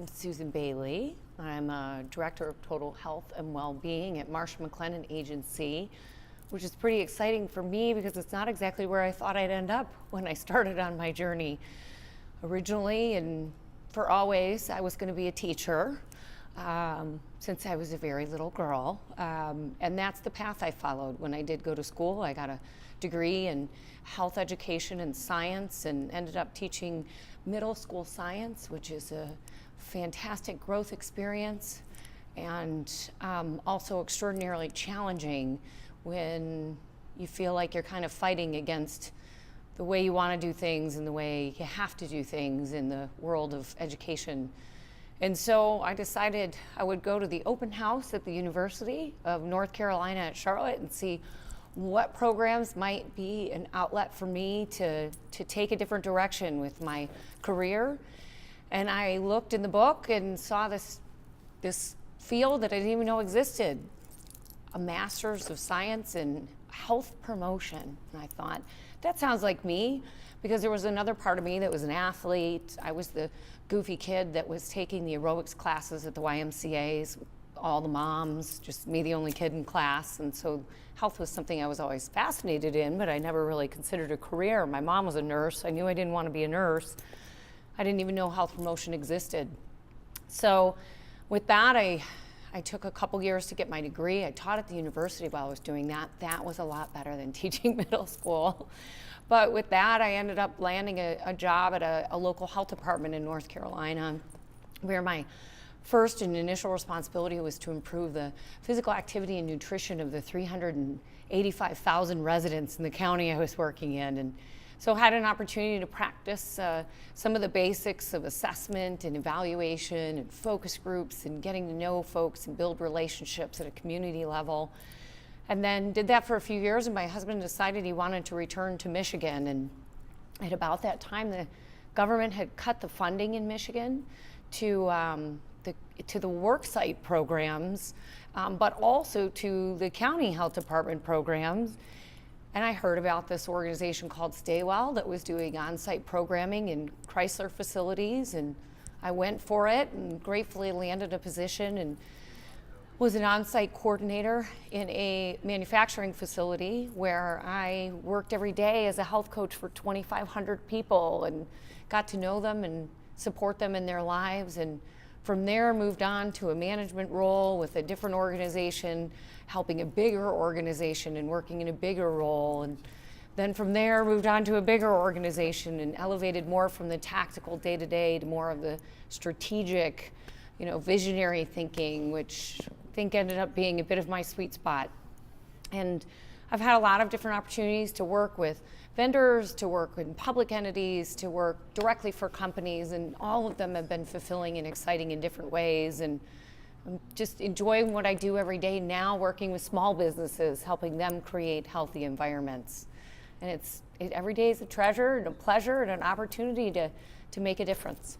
I'm Susan Bailey. I'm a Director of Total Health and Wellbeing at Marsh McLennan Agency, which is pretty exciting for me because it's not exactly where I thought I'd end up when I started on my journey. Originally, and for always, I was going to be a teacher since I was a very little girl. And that's the path I followed. When I did go to school, I got a degree in health education and science and ended up teaching middle school science, which is a fantastic growth experience and also extraordinarily challenging when you feel like you're kind of fighting against the way you want to do things and the way you have to do things in the world of education. And so I decided I would go to the open house at the University of North Carolina at Charlotte and see what programs might be an outlet for me to take a different direction with my career. And I looked in the book and saw this field that I didn't even know existed, a Master's of Science in Health Promotion. And I thought, that sounds like me, because there was another part of me that was an athlete. I was the goofy kid that was taking the aerobics classes at the YMCA's, all the moms, just me the only kid in class. And so health was something I was always fascinated in, but I never really considered a career. My mom was a nurse. I knew I didn't want to be a nurse. I didn't even know health promotion existed. So with that, I took a couple years to get my degree. I taught at the university while I was doing that. That was a lot better than teaching middle school. But with that, I ended up landing a job at a local health department in North Carolina, where my first and initial responsibility was to improve the physical activity and nutrition of the 385,000 residents in the county I was working in. And so I had an opportunity to practice some of the basics of assessment and evaluation and focus groups and getting to know folks and build relationships at a community level. And then did that for a few years, and my husband decided he wanted to return to Michigan. And at about that time, the government had cut the funding in Michigan to the worksite programs, but also to the county health department programs. And I heard about this organization called Stay Well that was doing on-site programming in Chrysler facilities, and I went for it and gratefully landed a position and was an on-site coordinator in a manufacturing facility where I worked every day as a health coach for 2,500 people and got to know them and support them in their lives. And from there, moved on to a management role with a different organization, helping a bigger organization and working in a bigger role. And then from there, moved on to a bigger organization and elevated more from the tactical day-to-day to more of the strategic, visionary thinking, which I think ended up being a bit of my sweet spot. And I've had a lot of different opportunities to work with vendors, to work with public entities, to work directly for companies, and all of them have been fulfilling and exciting in different ways. And I'm just enjoying what I do every day now, working with small businesses, helping them create healthy environments. And every day is a treasure and a pleasure and an opportunity to make a difference.